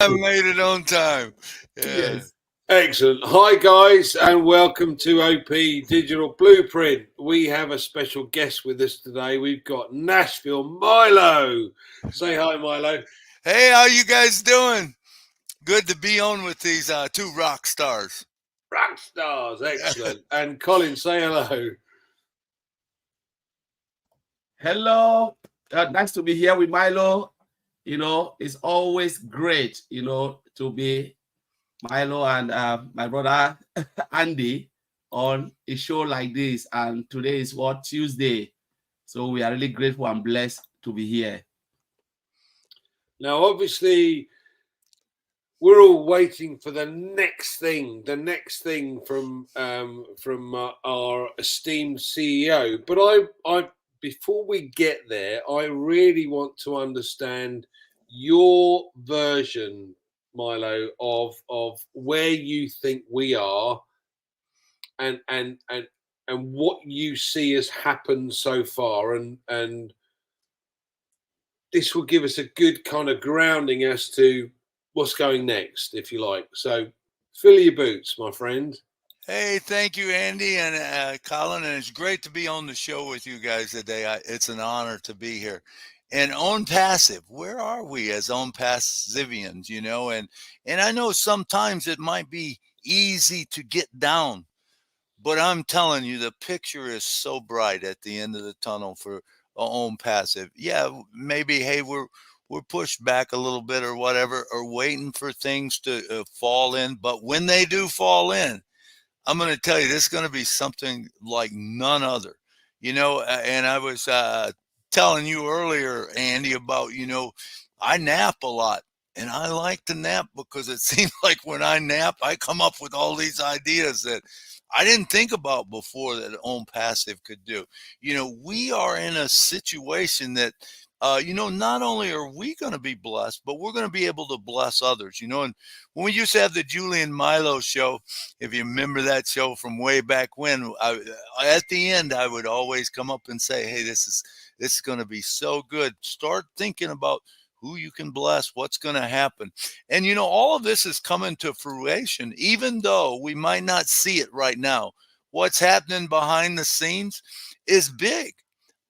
I made it on time. Yeah. Yes. Excellent. Hi, guys, and welcome to OP Digital Blueprint. We have a special guest with us today. We've got Nashville Milo. Say hi, Milo. Hey, how you guys doing? Good to be on with these two rock stars. Rock stars. Excellent. And Colin, say hello. Hello. Nice to be here with Milo. It's always great, to be Milo and my brother Andy on a show like this. And today is what, Tuesday. So we are really grateful and blessed to be here. Now, obviously, we're all waiting for the next thing from our esteemed CEO. But I before we get there, I really want to understand your version, Milo, of where you think we are, and what you see has happened so far, and this will give us a good kind of grounding as to what's going next, if you like. So fill your boots, my friend. Hey, thank you, Andy and Colin, and it's great to be on the show with you guys today. It's an honor to be here. And OnPassive, where are we as OnPassivians? And I know sometimes it might be easy to get down, but I'm telling you, the picture is so bright at the end of the tunnel for OnPassive. Yeah, maybe hey, we're pushed back a little bit or whatever, or waiting for things to fall in. But when they do fall in, I'm going to tell you, this is going to be something like none other, and I was telling you earlier, Andy, about, I nap a lot and I like to nap because it seems like when I nap, I come up with all these ideas that I didn't think about before that OnPassive could do. We are in a situation that, not only are we going to be blessed, but we're going to be able to bless others, and when we used to have the Julian Milo show, if you remember that show from way back when, at the end, I would always come up and say, hey, this is going to be so good. Start thinking about who you can bless, what's going to happen. And, all of this is coming to fruition, even though we might not see it right now. What's happening behind the scenes is big.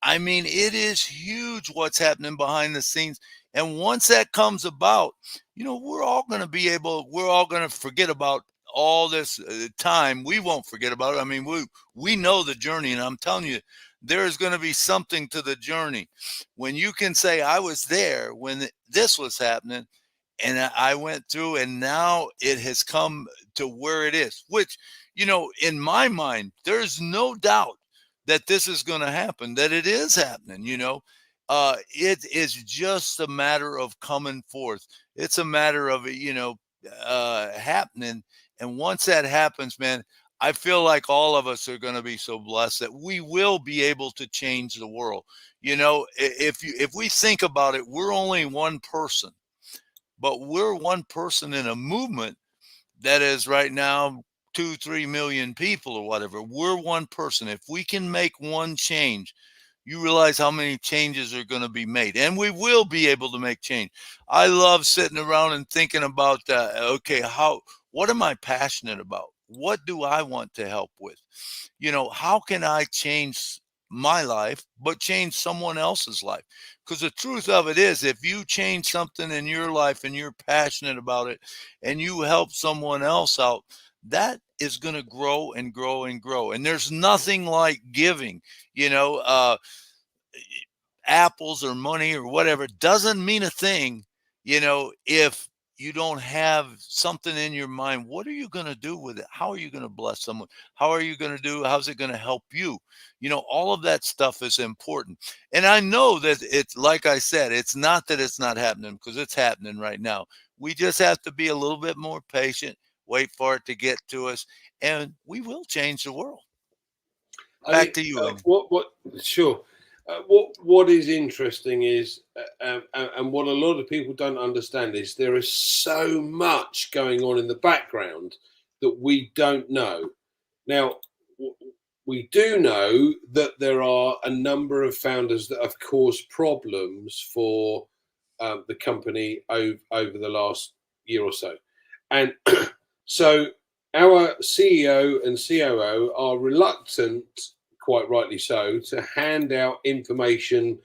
I mean, it is huge what's happening behind the scenes. And once that comes about, we're all going to forget about all this time. We won't forget about it. I mean, we know the journey, and I'm telling you, there's going to be something to the journey when you can say, I was there when this was happening and I went through, and now it has come to where it is, which, in my mind, there's no doubt that this is going to happen, that it is happening. It is just a matter of coming forth. It's a matter of, happening. And once that happens, man, I feel like all of us are going to be so blessed that we will be able to change the world. If we think about it, we're only one person, but we're one person in a movement that is right now 2-3 million people or whatever. We're one person. If we can make one change, you realize how many changes are going to be made, and we will be able to make change. I love sitting around and thinking about, okay, what am I passionate about? What do I want to help with? How can I change my life, but change someone else's life? Because the truth of it is, if you change something in your life and you're passionate about it and you help someone else out, that is going to grow and grow and grow. And there's nothing like giving, apples or money or whatever doesn't mean a thing, if you don't have something in your mind. What are you going to do with it? How are you going to bless someone? How's it going to help you? All of that stuff is important. And I know that it's, like I said, it's not that it's not happening, because it's happening right now. We just have to be a little bit more patient, wait for it to get to us, and we will change the world. Back to you, Andy. Sure. What is interesting is, and what a lot of people don't understand is, there is so much going on in the background that we don't know. Now, we do know that there are a number of founders that have caused problems for the company over the last year or so. And so our CEO and COO are reluctant, quite rightly so, to hand out information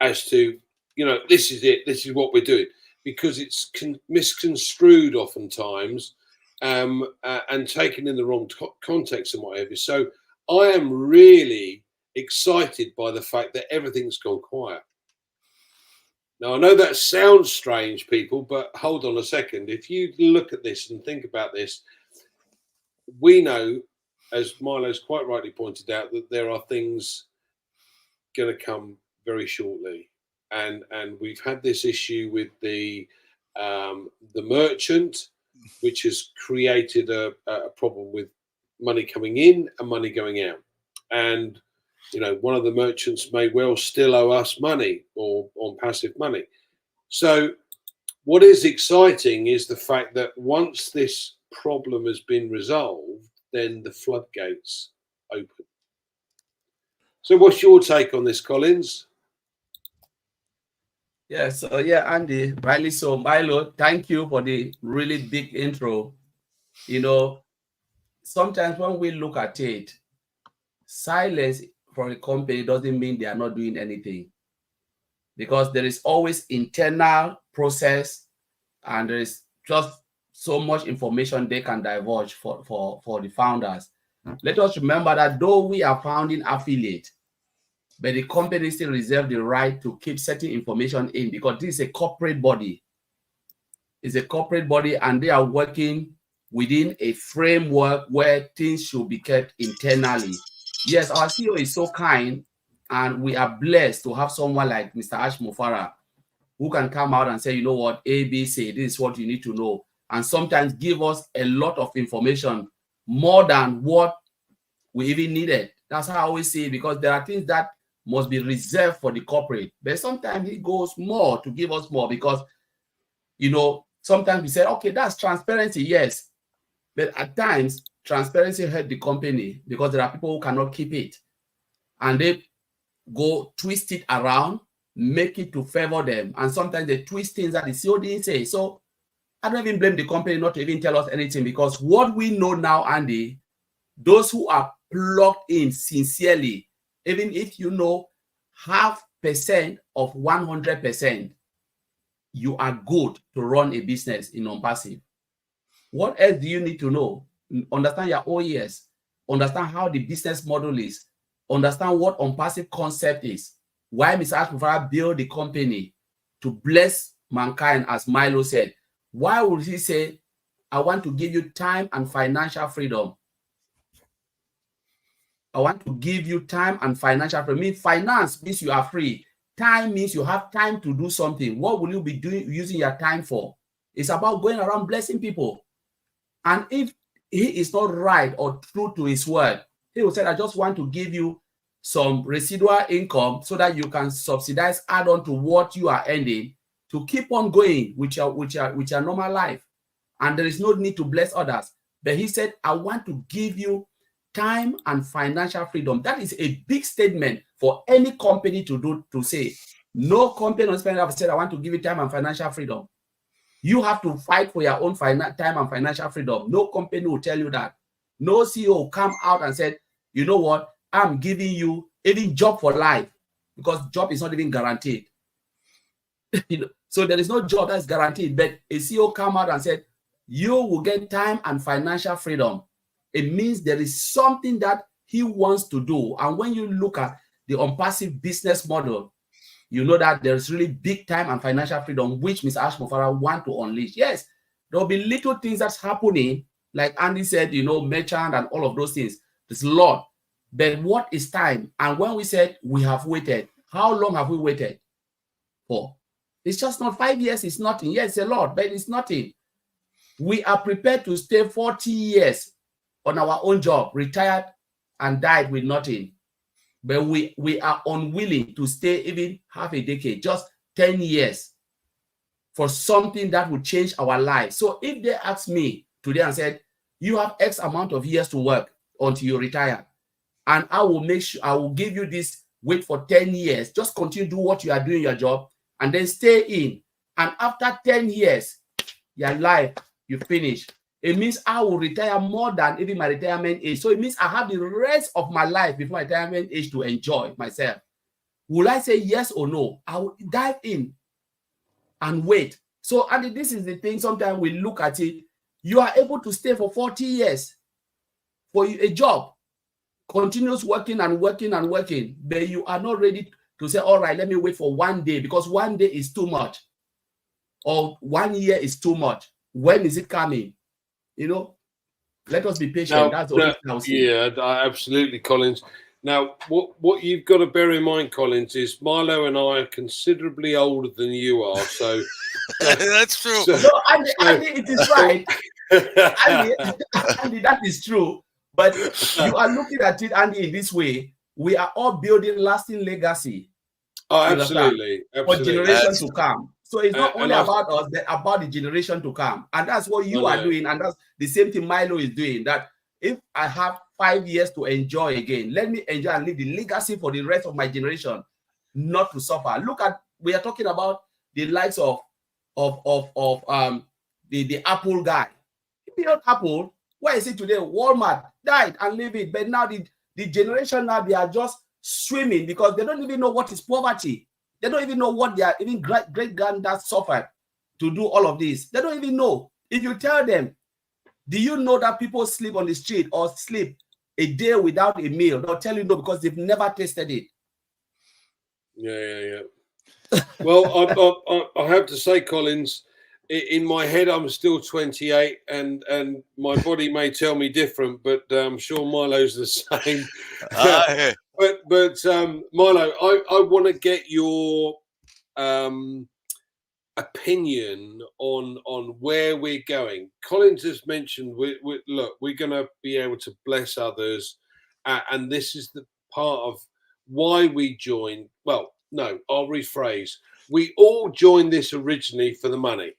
as to, you know, this is it, this is what we're doing, because it's misconstrued oftentimes and taken in the wrong context and what have you. So I am really excited by the fact that everything's gone quiet. Now, I know that sounds strange, people, but hold on a second. If you look at this and think about this, we know, as Milo's quite rightly pointed out, that there are things going to come very shortly. And we've had this issue with the merchant, which has created a problem with money coming in and money going out. And, you know, one of the merchants may well still owe us money or OnPassive money. So what is exciting is the fact that once this problem has been resolved, then the floodgates open. So what's your take on this, Collins? Yeah, so yeah, Andy, rightly so. Milo, thank you for the really big intro. You know, sometimes when we look at it, silence for a company doesn't mean they are not doing anything, because there is always internal process and there is just so much information they can divulge for the founders. Let us remember that though we are founding affiliate, but the company still reserve the right to keep certain information in, because this is a corporate body. It's a corporate body and they are working within a framework where things should be kept internally. Yes, our CEO is so kind and we are blessed to have someone like Mr. Ash Mufara who can come out and say, you know what, A, B, C, this is what you need to know. And sometimes give us a lot of information, more than what we even needed. That's how I always say it, because there are things that must be reserved for the corporate. But sometimes he goes more to give us more, because, you know, sometimes we say, okay, that's transparency, yes. But at times, transparency hurt the company because there are people who cannot keep it. And they go twist it around, make it to favor them. And sometimes they twist things that the CEO didn't say. So I don't even blame the company not to even tell us anything, because what we know now, Andy, those who are plugged in sincerely, even if you know 0.5% of 100%, you are good to run a business in OnPassive. What else do you need to know? Understand your OES, understand how the business model is, understand what OnPassive concept is, why Mr. Ashmufara built the company to bless mankind, as Milo said. Why would he say, I want to give you time and financial freedom? I want to give you time and financial freedom. I mean, finance means you are free. Time means you have time to do something. What will you be doing, using your time for? It's about going around blessing people. And if he is not right or true to his word, he will say, I just want to give you some residual income so that you can subsidize, add on to what you are earning to keep on going with your normal life. And there is no need to bless others. But he said, I want to give you time and financial freedom. That is a big statement for any company to do, to say. No company on Spain have said, I want to give you time and financial freedom. You have to fight for your own time and financial freedom. No company will tell you that. No CEO will come out and said, you know what, I'm giving you even job for life, because job is not even guaranteed. You know, so there is no job that's guaranteed. But a CEO come out and said, you will get time and financial freedom. It means there is something that he wants to do. And when you look at the OnPassive business model, you know that there's really big time and financial freedom, which Mr. Ash Mufara want to unleash. Yes, there'll be little things that's happening, like Andy said, you know, merchant and all of those things. There's a lot. But what is time? And when we said we have waited, how long have we waited for? It's just not 5 years, it's nothing. Yes, it's a lot, but it's nothing. We are prepared to stay 40 years on our own job, retired and died with nothing. But we are unwilling to stay even half a decade, just 10 years for something that would change our lives. So if they ask me today and said, you have X amount of years to work until you retire, and I will make sure, I will give you this, wait for 10 years, just continue to do what you are doing your job, and then stay in. And after 10 years, your life, you finish. It means I will retire more than even my retirement age. So it means I have the rest of my life before my retirement age to enjoy myself. Will I say yes or no? I will dive in and wait. So, and this is the thing, sometimes we look at it, you are able to stay for 40 years for a job, continuous working and working and working, but you are not ready to say, all right, let me wait for 1 day, because 1 day is too much, or 1 year is too much. When is it coming? You know, let us be patient. Now, That's the only thing I'll say. Yeah, absolutely, Collins. Now, what you've got to bear in mind, Collins, is Milo and I are considerably older than you are. So that's true. No, Andy, it is right. Andy, that is true. But you are looking at it, Andy, in this way. We are all building lasting legacy. Oh, absolutely. For generations to come. So it's not only about us, but about the generation to come. And that's what you are doing. And that's the same thing Milo is doing. That if I have 5 years to enjoy again, let me enjoy and leave the legacy for the rest of my generation, not to suffer. Look at, we are talking about the likes of the Apple guy. He built Apple. Where is it today? Walmart died and leave it. But now the generation now, they are just swimming because they don't even know what is poverty. They don't even know what their even great-granddads suffered to do all of this. They don't even know. If you tell them, do you know that people sleep on the street or sleep a day without a meal? They'll tell you no, because they've never tasted it. Yeah. Well, I have to say, Collins, in my head, I'm still 28, and my body may tell me different, but I'm sure Milo's the same. But Milo, I want to get your opinion on where we're going. Collins has mentioned, look, we're going to be able to bless others, and this is the part of why we joined. Well, no, I'll rephrase. We all joined this originally for the money.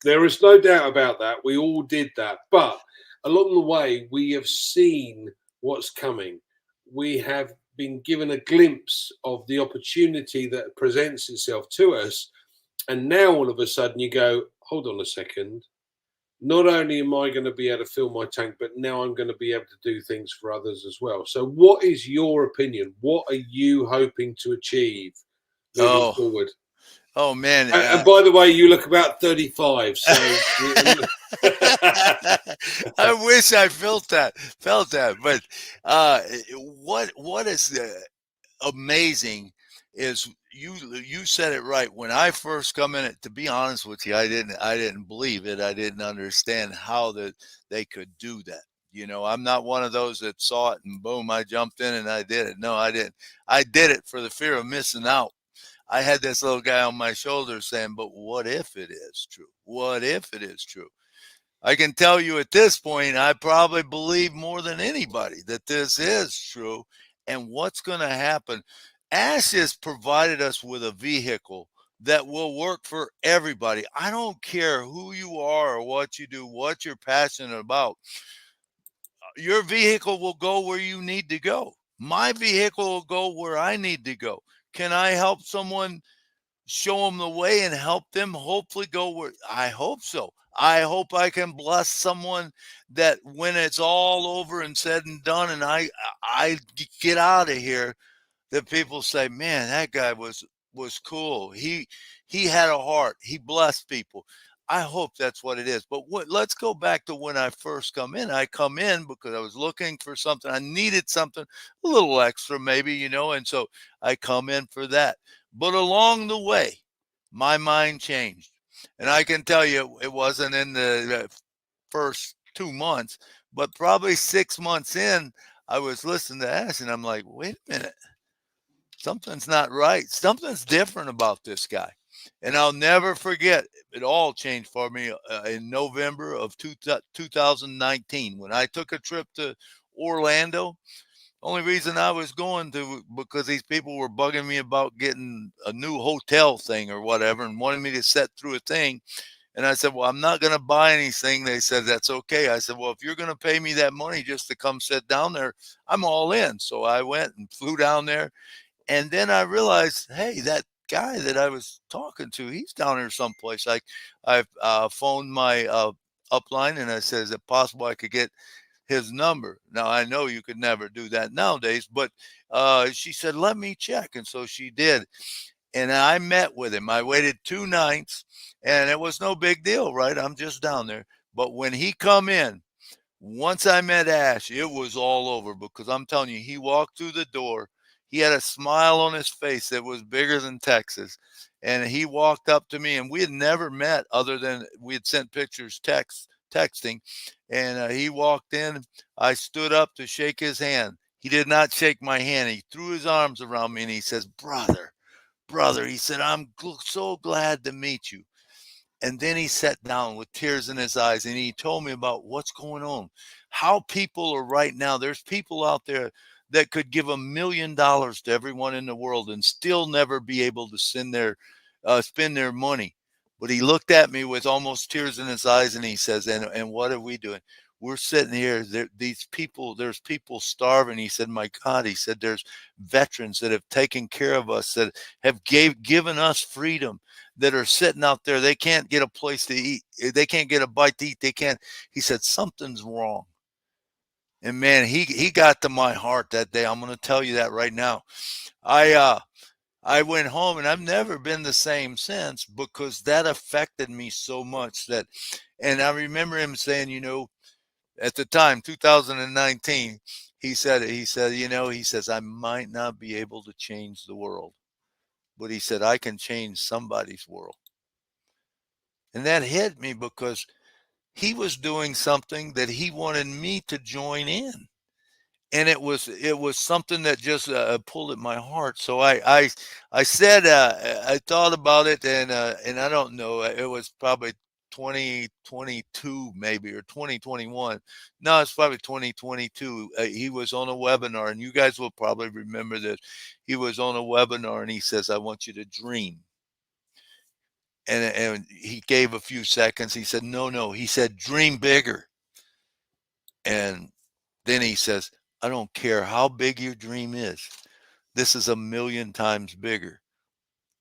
There is no doubt about that. We all did that. But along the way, we have seen what's coming. We have been given a glimpse of the opportunity that presents itself to us. And now all of a sudden you go, hold on a second. Not only am I going to be able to fill my tank, but now I'm going to be able to do things for others as well. So what is your opinion? What are you hoping to achieve moving forward? Oh, man. And by the way, you look about 35. So I wish I felt that. But what is amazing is you said it right. When I first come in, to be honest with you, I didn't believe it. I didn't understand how that they could do that. You know, I'm not one of those that saw it and boom, I jumped in and I did it. No, I didn't. I did it for the fear of missing out. I had this little guy on my shoulder saying, but what if it is true? What if it is true? I can tell you at this point, I probably believe more than anybody that this is true. And what's going to happen? Ash has provided us with a vehicle that will work for everybody. I don't care who you are or what you do, what you're passionate about. Your vehicle will go where you need to go. My vehicle will go where I need to go. Can I help someone, show them the way and help them hopefully go where? I hope so. I hope I can bless someone that when it's all over and said and done and I get out of here, that people say, man, that guy was cool. He had a heart. He blessed people. I hope that's what it is. But let's go back to when I first come in. I come in because I was looking for something. I needed something a little extra maybe, you know, and so I come in for that. But along the way, my mind changed. And I can tell you it wasn't in the first 2 months, but probably 6 months in, I was listening to Ash and I'm like, wait a minute. Something's not right. Something's different about this guy. And I'll never forget, it all changed for me in November of 2019 when I took a trip to Orlando. Only reason I was going to, because these people were bugging me about getting a new hotel thing or whatever and wanted me to set through a thing. And I said, well, I'm not going to buy anything. They said, that's okay. I said, well, if you're going to pay me that money just to come sit down there, I'm all in. So I went and flew down there. And then I realized, hey, that guy that I was talking to, he's down here someplace. I've phoned my upline, and I said, is it possible I could get his number? Now, I know you could never do that nowadays, but she said, let me check. And so she did. And I met with him. I waited 2 nights, and it was no big deal, right? I'm just down there. But when he come in, once I met Ash, it was all over, because I'm telling you, he walked through the door. He had a smile on his face that was bigger than Texas. And he walked up to me, and we had never met other than we had sent pictures, texting. And he walked in. I stood up to shake his hand. He did not shake my hand. He threw his arms around me, and he says, brother, he said, I'm so glad to meet you. And then he sat down with tears in his eyes, and he told me about what's going on, how people are right now. There's people out there that could give $1 million to everyone in the world and still never be able to spend their money. But he looked at me with almost tears in his eyes, and he says, and what are we doing? We're sitting here. There's people starving. He said, my God, he said, there's veterans that have taken care of us, that have given us freedom, that are sitting out there. They can't get a place to eat. They can't get a bite to eat. He said, something's wrong. And man, he got to my heart that day. I'm going to tell you that right now. I went home, and I've never been the same since, because that affected me so much and I remember him saying, at the time, 2019, he said, he says, I might not be able to change the world, but he said, I can change somebody's world. And that hit me, because he was doing something that he wanted me to join in. And it was something that just pulled at my heart. So I said, I thought about it, and I don't know, it was probably 2022 maybe, or 2021. No, it's probably 2022. He was on a webinar, and you guys will probably remember this. He was on a webinar, and he says, I want you to dream. And he gave a few seconds. He said, no. He said, dream bigger. And then he says, I don't care how big your dream is. This is 1 million times bigger.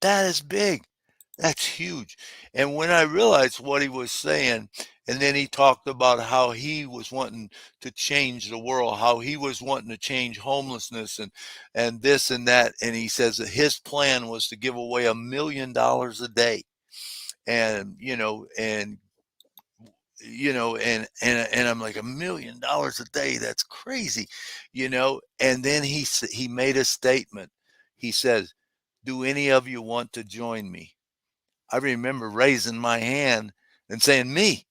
That is big. That's huge. And when I realized what he was saying, and then he talked about how he was wanting to change the world, how he was wanting to change homelessness and this and that. And he says that his plan was to give away $1 million a day. And, and I'm like, $1 million a day. That's crazy, And then he made a statement. He says, do any of you want to join me? I remember raising my hand and saying, me,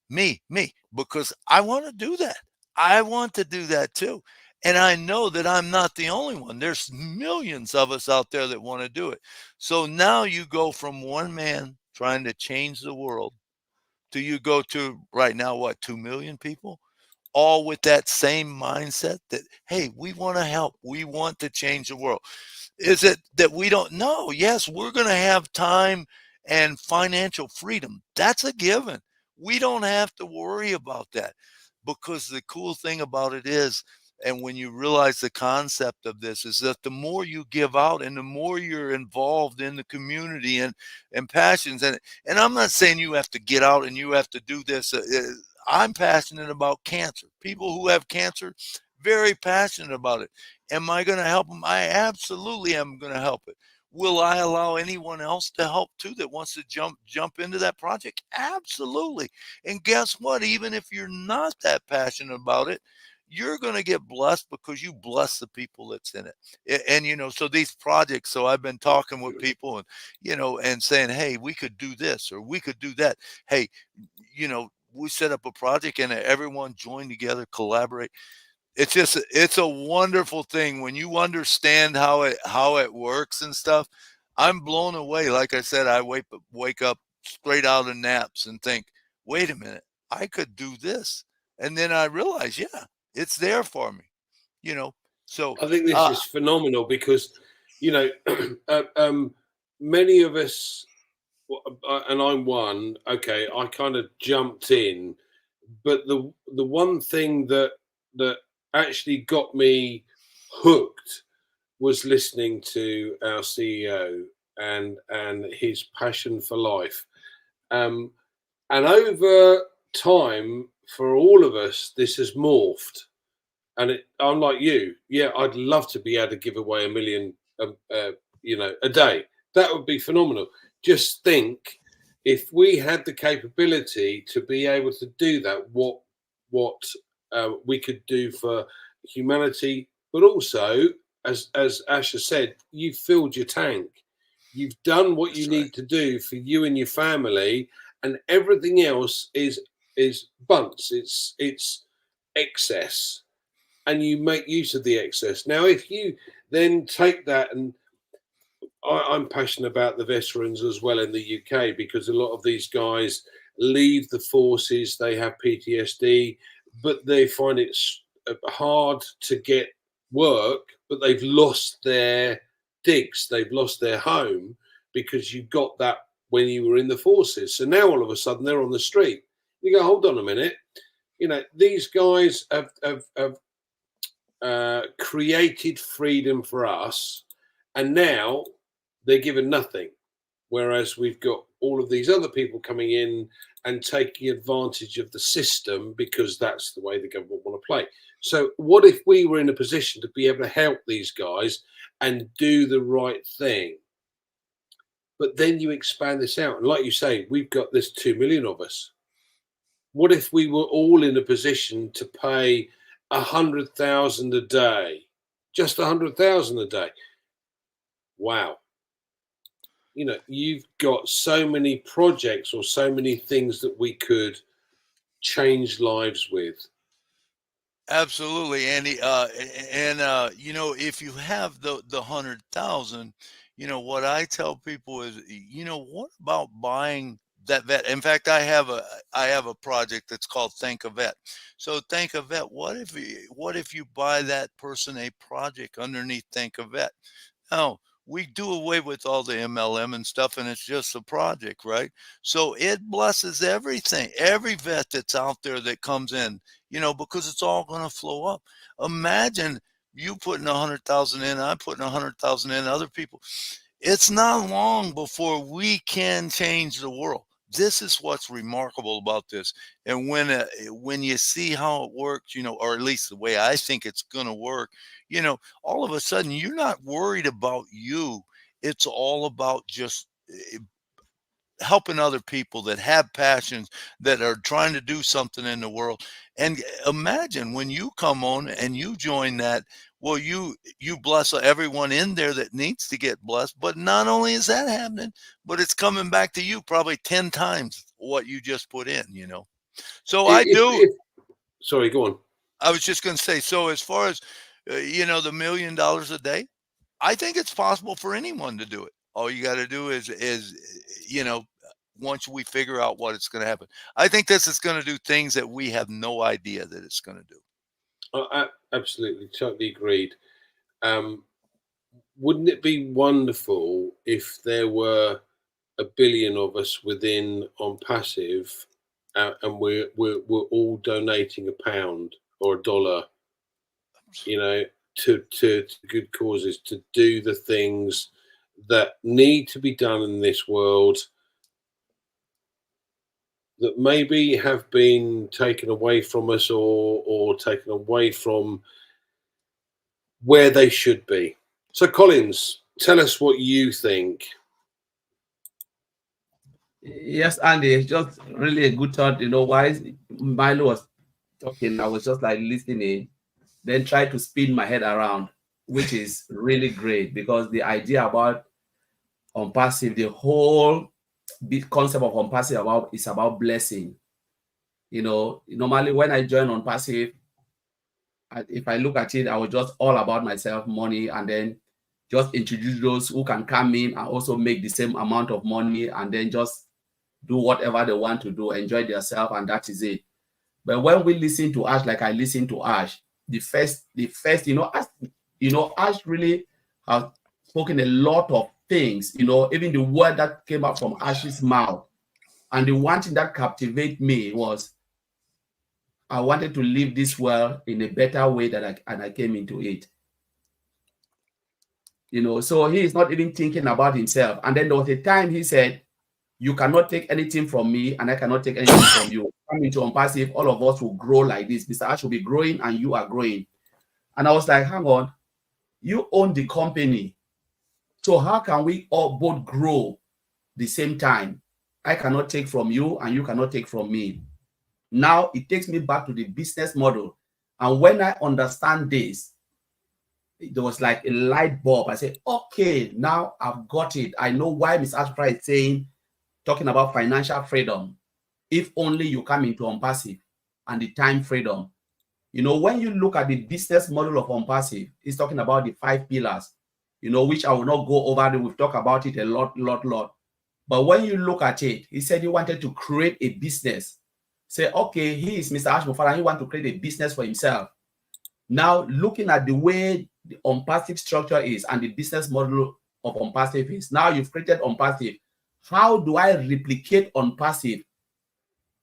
because I want to do that. I want to do that too. And I know that I'm not the only one. There's millions of us out there that want to do it. So now you go from one man trying to change the world to you go to right now, what, 2 million people, all with that same mindset that, hey, we want to help. We want to change the world. Is it that we don't know? Yes, we're going to have time and financial freedom. That's a given. We don't have to worry about that, because the cool thing about it is, and when you realize the concept of this, is that the more you give out and the more you're involved in the community and passions. And I'm not saying you have to get out and you have to do this. I'm passionate about cancer. People who have cancer, very passionate about it. Am I going to help them? I absolutely am going to help it. Will I allow anyone else to help too that wants to jump into that project? Absolutely. And guess what? Even if you're not that passionate about it, you're going to get blessed, because you bless the people that's in it. And, so these projects, so I've been talking with people and, and saying, hey, we could do this or we could do that. Hey, we set up a project and everyone join together, collaborate. It's a wonderful thing when you understand how it works and stuff. I'm blown away. Like I said, I wake up straight out of naps and think, wait a minute, I could do this. And then I realize, yeah, it's there for me, So I think this is phenomenal, because, many of us, and I'm one, okay, I kind of jumped in, but the one thing that actually got me hooked was listening to our CEO, and his passion for life. And over time, for all of us, this has morphed. And I'm like you, yeah, I'd love to be able to give away $1 million, a day. That would be phenomenal. Just think, if we had the capability to be able to do that, what we could do for humanity, but also, as Asha said, you've filled your tank. You've done what you need to do for you and your family, and everything else is bunts. It's excess, and you make use of the excess. Now, if you then take that, and I'm passionate about the veterans as well in the UK, because a lot of these guys leave the forces, they have PTSD, but they find it's hard to get work, but they've lost their digs, they've lost their home, because you got that when you were in the forces. So now all of a sudden they're on the street. You go, hold on a minute. These guys have created freedom for us, and now they're given nothing. Whereas we've got all of these other people coming in and taking advantage of the system, because that's the way the government want to play. So what if we were in a position to be able to help these guys and do the right thing? But then you expand this out. And like you say, we've got this 2 million of us. What if we were all in a position to pay 100,000 a day, just 100,000 a day? Wow. You've got so many projects or so many things that we could change lives with. Absolutely, Andy. If you have the 100,000, what I tell people is, what about buying that vet? In fact, I have a project that's called Thank a Vet. So Thank a Vet. What if you buy that person a project underneath Thank a Vet? Now, we do away with all the MLM and stuff, and it's just a project, right? So it blesses everything, every vet that's out there that comes in, because it's all going to flow up. Imagine you putting 100,000 in, I'm putting 100,000 in, other people. It's not long before we can change the world. This is what's remarkable about this. And when you see how it works, or at least the way I think it's going to work, all of a sudden you're not worried about you. It's all about just helping other people that have passions, that are trying to do something in the world. And imagine when you come on and you join that, well, you bless everyone in there that needs to get blessed. But not only is that happening, but it's coming back to you probably 10 times what you just put in, So Sorry, go on. I was just going to say, so as far as, the $1 million a day, I think it's possible for anyone to do it. All you got to do is once we figure out what it's going to happen. I think this is going to do things that we have no idea that it's going to do. Absolutely, totally agreed. Wouldn't it be wonderful if there were 1 billion of us within OnPassive, and we're all donating £1 or $1, to good causes, to do the things that need to be done in this world, that maybe have been taken away from us, or taken away from where they should be. So Collins, tell us what you think. Yes, Andy, it's just really a good thought. While Milo was talking, I was just like listening, then try to spin my head around, which is really great, because the idea about OnPassive, the whole big concept of OnPassive is about blessing. Normally when I join OnPassive, if I look at it, I was just all about myself, money, and then just introduce those who can come in and also make the same amount of money, and then just do whatever they want to do, enjoy themselves, and that is it. But when we listen to Ash, like I listen to Ash, the first, Ash really has spoken a lot of things, even the word that came out from Ash's mouth. And the one thing that captivated me was, I wanted to live this world in a better way and I came into it. You know, so he is not even thinking about himself. And then there was a time he said, you cannot take anything from me and I cannot take anything from you. Come into OnPassive, all of us will grow like this. Mr. Ash will be growing and you are growing. And I was like, hang on, you own the company. So how can we all both grow the same time? I cannot take from you and you cannot take from me. Now it takes me back to the business model. And when I understand this, there was like a light bulb. I said, okay, now I've got it. I know why Ms. Ashfra is saying, talking about financial freedom. If only you come into OnPassive and the time freedom. You know, when you look at the business model of OnPassive, it's talking about the 5 pillars, you know, which I will not go over. We've talked about it a lot. But when you look at it, he said he wanted to create a business. Say, okay, he is Mr. Ash Mufara, he wants to create a business for himself. Now, looking at the way the OnPassive structure is and the business model of OnPassive is, now you've created OnPassive. How do I replicate OnPassive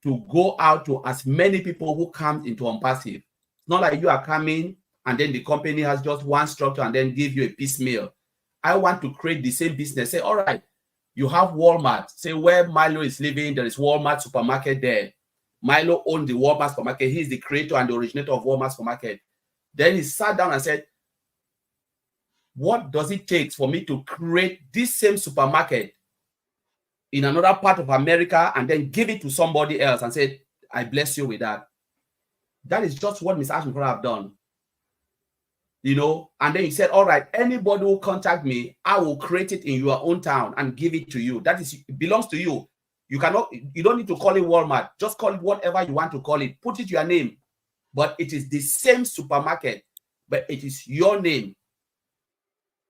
to go out to as many people who come into OnPassive? It's not like you are coming and then the company has just one structure and then give you a piecemeal. I want to create the same business. Say, all right, you have Walmart. Say where Milo is living, there is Walmart supermarket there. Milo owns the Walmart supermarket. He is the creator and the originator of Walmart supermarket. Then he sat down and said, what does it take for me to create this same supermarket in another part of America and then give it to somebody else and say, I bless you with that? That is just what Mr. Ashton have done. You know, and then he said, all right, anybody who contact me, I will create it in your own town and give it to you. That is, it belongs to you. You don't need to call it Walmart. Just call it whatever you want to call it. Put it your name. But it is the same supermarket, but it is your name.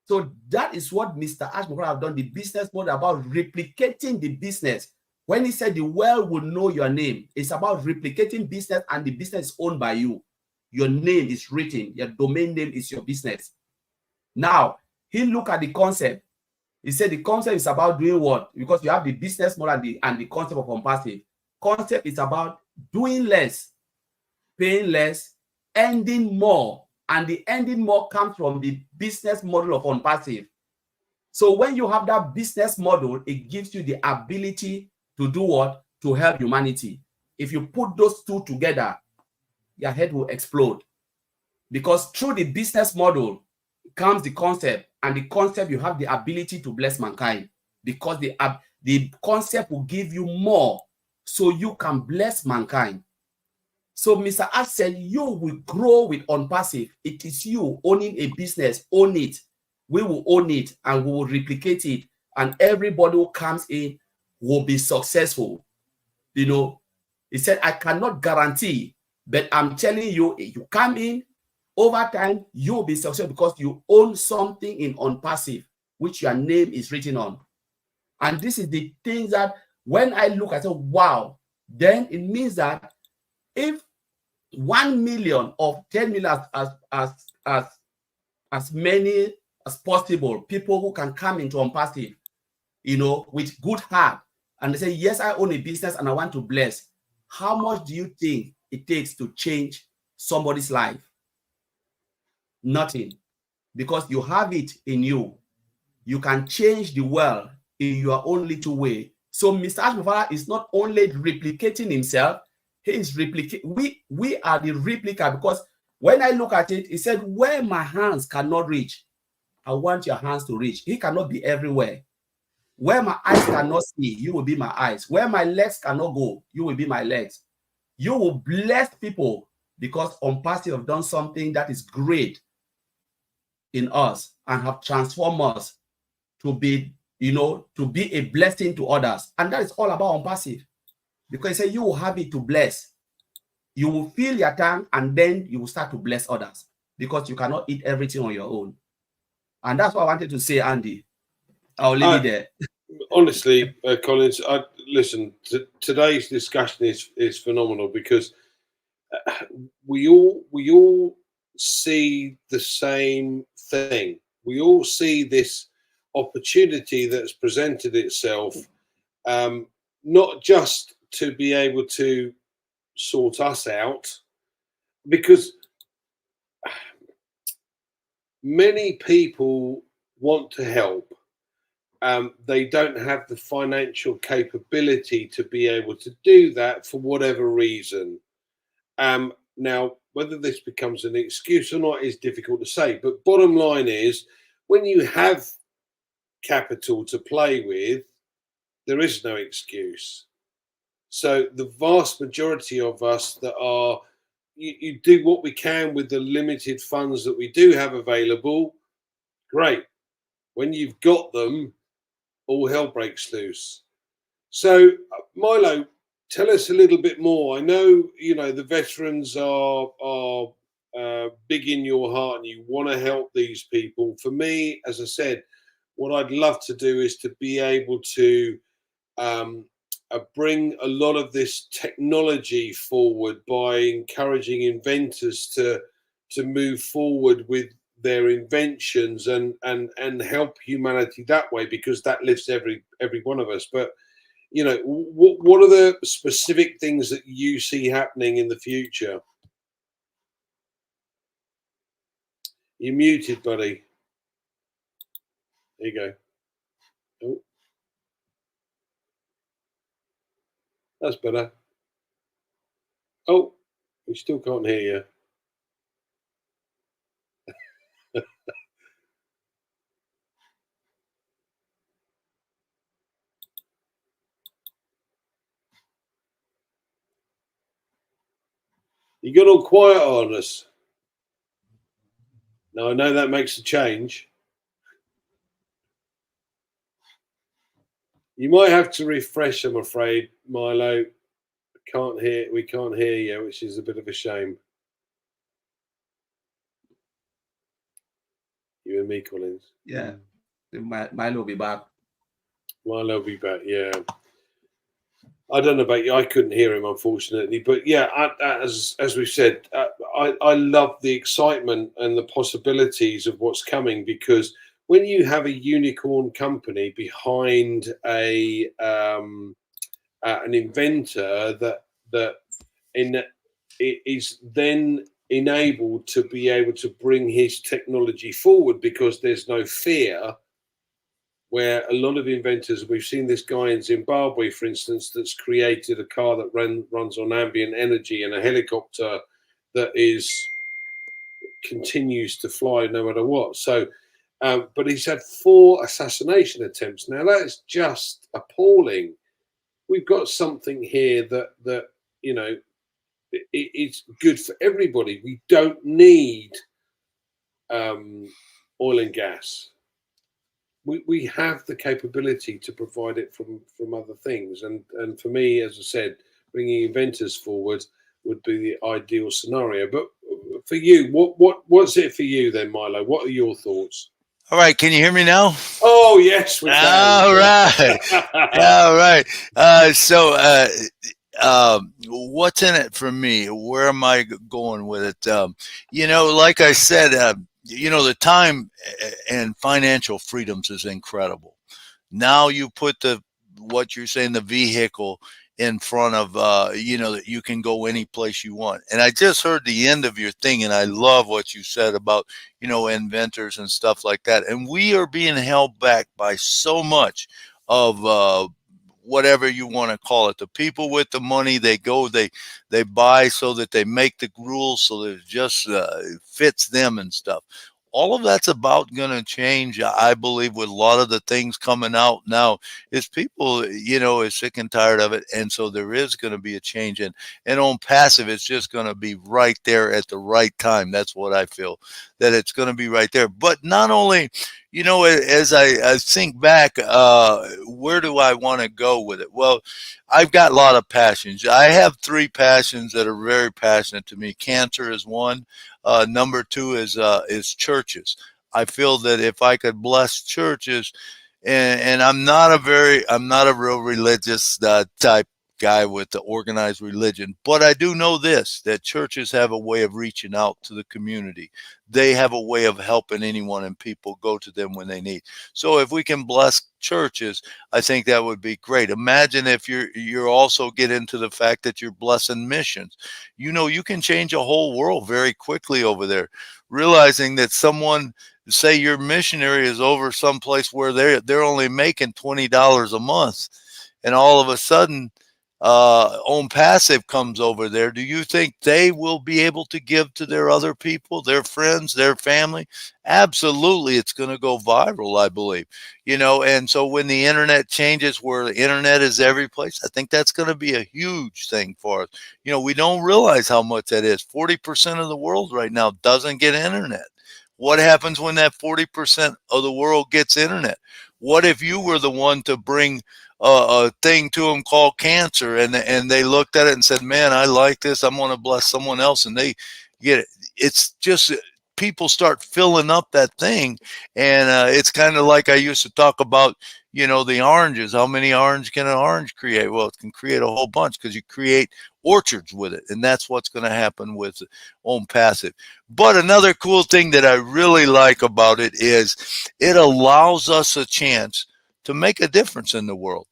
So that is what Mr. Ashmore have done, the business model about replicating the business. When he said the world will know your name, it's about replicating business and the business is owned by you. Your name is written. Your domain name is your business. Now, he looked at the concept. He said the concept is about doing what? Because you have the business model and the concept of OnPassive. Concept is about doing less, paying less, ending more. And the ending more comes from the business model of OnPassive. So when you have that business model, it gives you the ability to do what? To help humanity. If you put those two together, your head will explode. Because through the business model comes the concept, and the concept you have the ability to bless mankind. Because the concept will give you more so you can bless mankind. So Mr. Ash said, you will grow with OnPassive. It is you owning a business. Own it. We will own it and we will replicate it. And everybody who comes in will be successful. You know, he said, I cannot guarantee, but I'm telling you, if you come in, over time, you'll be successful because you own something in OnPassive, which your name is written on. And this is the things that when I look, I say, wow, then it means that if 1 million or 10 million as many as possible, people who can come into OnPassive, you know, with good heart, and they say, yes, I own a business and I want to bless. How much do you think it takes to change somebody's life? Nothing. Because you have it in you. You can change the world in your own little way. So Mr. Ashmufara is not only replicating himself, he is replicating. We are the replica, because when I look at it, he said, where my hands cannot reach, I want your hands to reach. He cannot be everywhere. Where my eyes cannot see, you will be my eyes. Where my legs cannot go, you will be my legs. You will bless people because OnPassive have done something that is great in us and have transformed us to be, you know, to be a blessing to others. And that is all about OnPassive. Because he said you will have it to bless. You will fill your tank and then you will start to bless others because you cannot eat everything on your own. And that's what I wanted to say, Andy. I'll leave it there. Honestly, Collins, listen, today's discussion is phenomenal because we all see the same thing. We all see this opportunity that's presented itself, not just to be able to sort us out, because many people want to help. They don't have the financial capability to be able to do that for whatever reason. Now, whether this becomes an excuse or not is difficult to say. But bottom line is, when you have capital to play with, there is no excuse. So the vast majority of us that are, you do what we can with the limited funds that we do have available. Great. When you've got them, all hell breaks loose. So, Milo, tell us a little bit more. I know, you know, the veterans are big in your heart and you want to help these people. For me, as I said, what I'd love to do is to be able to bring a lot of this technology forward by encouraging inventors to move forward with their inventions and help humanity that way, because that lifts every one of us. But you know, what are the specific things that you see happening in the future? You're muted, buddy. There you go. Oh, that's better. Oh, we still can't hear you. You got all quiet on us. Now I know that makes a change. You might have to refresh, I'm afraid, Milo. We can't hear you, which is a bit of a shame. You and me, Collins. Yeah. Milo will be back. Milo will be back, yeah. I don't know about you. I couldn't hear him, unfortunately. But yeah, as we've said, I love the excitement and the possibilities of what's coming, because when you have a unicorn company behind an inventor that is then enabled to be able to bring his technology forward, because there's no fear. Where a lot of inventors, we've seen this guy in Zimbabwe, for instance, that's created a car that runs on ambient energy and a helicopter that continues to fly no matter what. So, but he's had 4 assassination attempts. Now that is just appalling. We've got something here that you know, it's good for everybody. We don't need oil and gas. We have the capability to provide it from other things, and for me, as I said, bringing inventors forward would be the ideal scenario. But for you, what's it for you then, Milo? What are your thoughts? All right, can you hear me now? Oh yes, we can. All right, all right. What's in it for me? Where am I going with it? You know, like I said, you know, the time and financial freedoms is incredible. Now you put what you're saying, the vehicle in front of, you know, that you can go any place you want. And I just heard the end of your thing, and I love what you said about, you know, inventors and stuff like that. And we are being held back by so much of whatever you want to call it. The people with the money, they buy so that they make the rules so that it just fits them and stuff. All of that's about going to change, I believe, with a lot of the things coming out now. Is people, you know, is sick and tired of it, and so there is going to be a change. And OnPassive, it's just going to be right there at the right time. That's what I feel, that it's going to be right there. But not only, you know, as I think back, where do I want to go with it? Well, I've got a lot of passions. I have 3 passions that are very passionate to me. Cancer is one. Number 2 is churches. I feel that if I could bless churches, and I'm not a real religious type guy with the organized religion, but I do know this, that churches have a way of reaching out to the community. They have a way of helping anyone, and people go to them when they need. So if we can bless churches, I think that would be great. Imagine if you're also get into the fact that you're blessing missions. You know, you can change a whole world very quickly over there, realizing that someone say your missionary is over someplace where they're only making $20 a month, and all of a sudden OnPassive comes over there, do you think they will be able to give to their other people, their friends, their family? Absolutely, it's going to go viral, I believe. And so when the internet changes, where the internet is every place, I think that's going to be a huge thing for us. We don't realize how much that is. 40% of the world right now doesn't get internet. What happens when that 40% of the world gets internet? What if you were the one to bring a thing to them called cancer, and they looked at it and said, man, I like this, I'm going to bless someone else, and they get it? It's just people start filling up that thing, and it's kind of like I used to talk about, the oranges. How many orange can an orange create? Well, it can create a whole bunch, because you create orchards with it, and that's what's going to happen with OnPassive. But another cool thing that I really like about it is it allows us a chance to make a difference in the world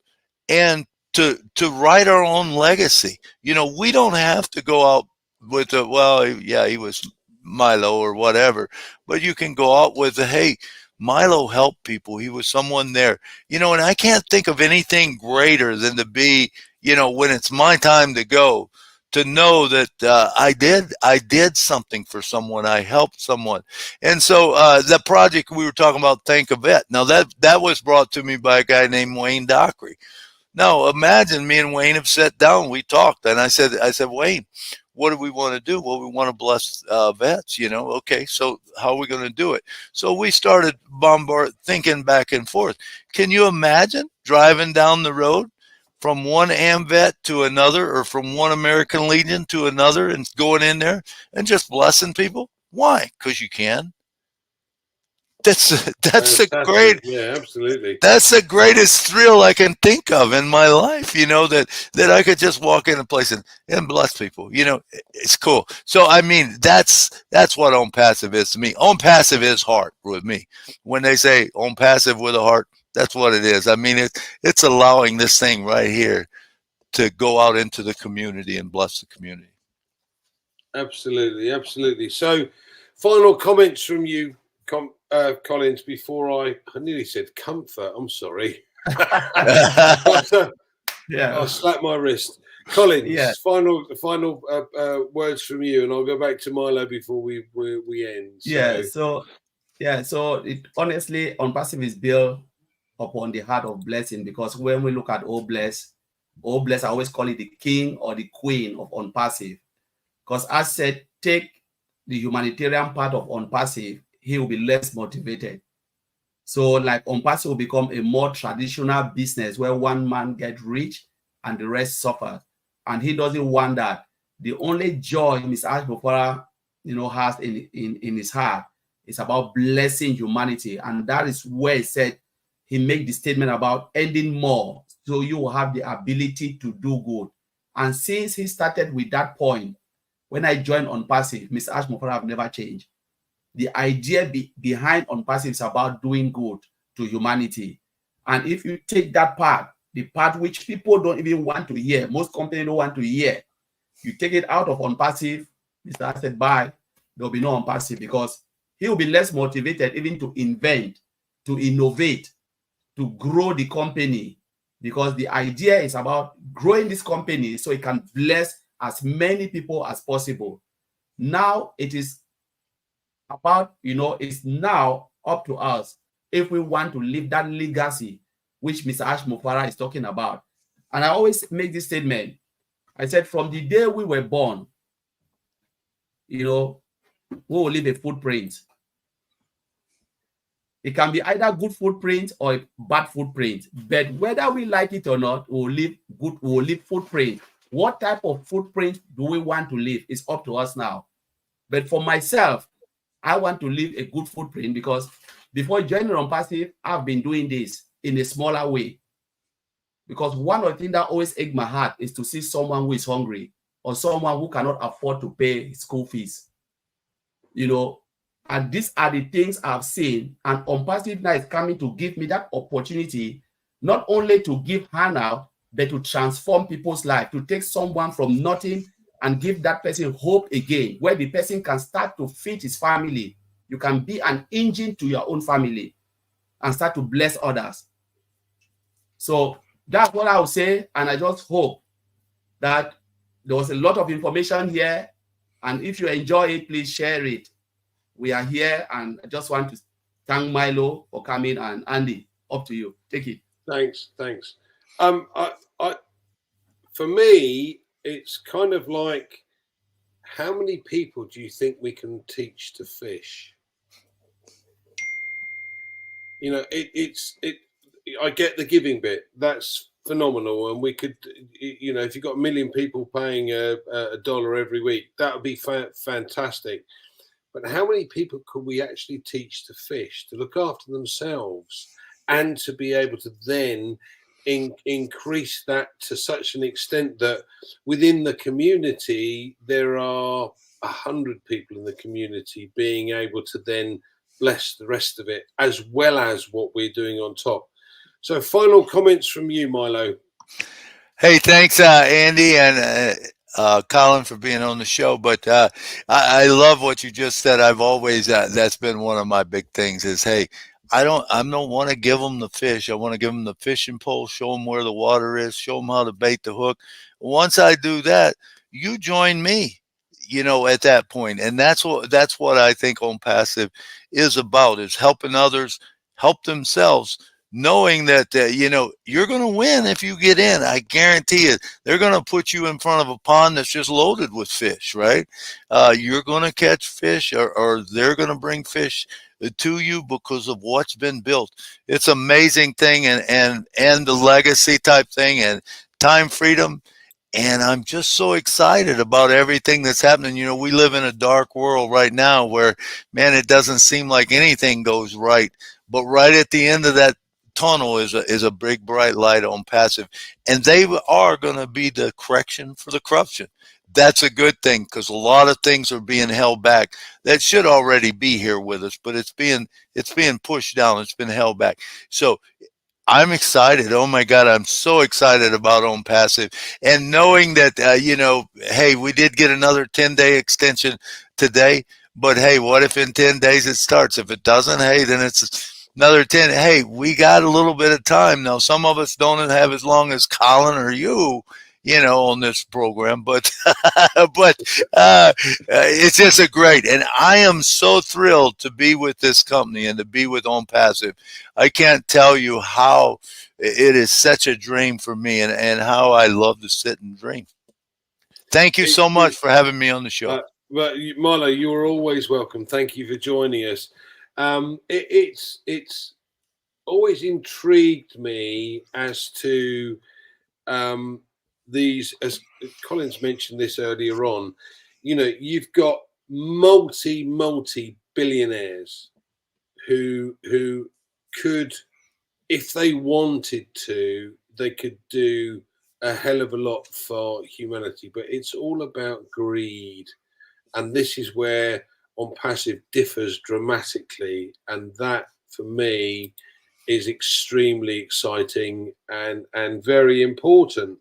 and to write our own legacy. We don't have to go out with he was Milo or whatever, but you can go out with hey, Milo helped people. He was someone there, and I can't think of anything greater than to be, when it's my time to go, to know that I did something for someone. I helped someone. And so the project we were talking about, Thank a Vet. Now that was brought to me by a guy named Wayne Dockery. Now imagine me and Wayne have sat down, we talked, and I said, Wayne, what do we want to do? Well, we want to bless vets, Okay, so how are we going to do it? So we started thinking back and forth. Can you imagine driving down the road from one AMVET to another, or from one American Legion to another, and going in there and just blessing people? Why? Because you can. That's the great, yeah, absolutely. That's the greatest thrill I can think of in my life, that I could just walk in a place and bless people. It's cool. So I mean, that's what OnPassive is to me. OnPassive is heart with me. When they say OnPassive with a heart, that's what it is. I mean, it's allowing this thing right here to go out into the community and bless the community. Absolutely, absolutely. So, final comments from you, Collins, before I nearly said comfort. I'm sorry. Yeah, I'll slap my wrist. Collins, yeah. final words from you, and I'll go back to Milo before we end. So honestly, OnPassive is built upon the heart of blessing, because when we look at OBless, I always call it the king or the queen of OnPassive, because as said, take the humanitarian part of OnPassive, he will be less motivated. So like OnPassive will become a more traditional business where one man gets rich and the rest suffer, and he doesn't want that. The only joy Mr. Ashbofara, has in his heart is about blessing humanity, and that is where he said he made the statement about ending more, so you will have the ability to do good. And since he started with that point, when I joined OnPassive, Mr. Ashbofara have never changed. The idea behind OnPassive is about doing good to humanity. And if you take that part, the part which people don't even want to hear, most companies don't want to hear, you take it out of OnPassive, Mr. Ash said, bye, there'll be no OnPassive, because he will be less motivated even to invent, to innovate, to grow the company, because the idea is about growing this company so it can bless as many people as possible. Now it is about, it's now up to us if we want to leave that legacy which Mr. Ashbofara is talking about. And I always make this statement. I said, from the day we were born, we will leave a footprint. It can be either good footprint or a bad footprint, but whether we like it or not, we'll leave footprint. What type of footprint do we want to leave? It's up to us now. But for myself, I want to leave a good footprint, because before joining OnPassive, I've been doing this in a smaller way. Because one of the things that always aches my heart is to see someone who is hungry, or someone who cannot afford to pay school fees. And these are the things I've seen. And OnPassive now is coming to give me that opportunity, not only to give handout, but to transform people's life, to take someone from nothing and give that person hope again, where the person can start to feed his family, you can be an engine to your own family and start to bless others. So that's what I would say. And I just hope that there was a lot of information here. And if you enjoy it, please share it. We are here, and I just want to thank Milo for coming, and Andy, up to you. Take it. Thanks. For me, it's kind of like, how many people do you think we can teach to fish? You know, I get the giving bit. That's phenomenal. And we could, you know, if you've got 1 million people paying $1 every week, that would be fantastic. But how many people could we actually teach to fish, to look after themselves, and to be able to then increase that to such an extent that within the community, there are 100 people in the community being able to then bless the rest of it, as well as what we're doing on top. So final comments from you, Milo. Hey, thanks, Andy and Colin, for being on the show. But I love what you just said. I've always, that's been one of my big things is, hey, I don't want to give them the fish. I want to give them the fishing pole, show them where the water is, show them how to bait the hook. Once I do that, you join me, you know, at that point. And that's what I think OnPassive is about, is helping others help themselves, knowing that, you know, you're going to win if you get in. I guarantee it. They're going to put you in front of a pond that's just loaded with fish, right? You're going to catch fish, or they're going to bring fish to you because of what's been built. It's an amazing thing, and the legacy type thing and time freedom. And I'm just so excited about everything that's happening. You know, we live in a dark world right now where, man, it doesn't seem like anything goes right. But right at the end of that tunnel is a big bright light OnPassive, and they are going to be the correction for the corruption. That's a good thing, because a lot of things are being held back that should already be here with us, but it's being pushed down. It's been held back. So I'm excited. Oh my God, I'm so excited about OnPassive, and knowing that, you know, hey, we did get another 10-day extension today, but hey, what if in 10 days it starts? If it doesn't, hey, then it's another 10. Hey, we got a little bit of time now. Some of us don't have as long as Colin or you know, on this program, but it's just a great, and I am so thrilled to be with this company and to be with OnPassive. I can't tell you how it is such a dream for me, and how I love to sit and dream. Thank you so much for having me on the show. Well, Milo, you are always welcome. Thank you for joining us. It's always intrigued me as to these, as Colin's mentioned this earlier on, you know, you've got multi billionaires who could, if they wanted to, they could do a hell of a lot for humanity, but it's all about greed. And this is where OnPassive differs dramatically, and that for me is extremely exciting and very important.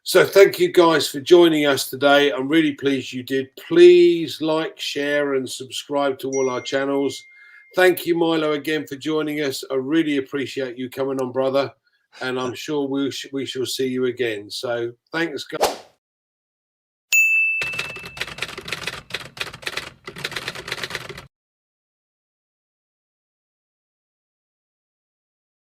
So thank you guys for joining us today. I'm really pleased you did. Please like, share and subscribe to all our channels. Thank you, Milo, again for joining us. I really appreciate you coming on, brother, and I'm sure we shall see you again. So thanks, guys.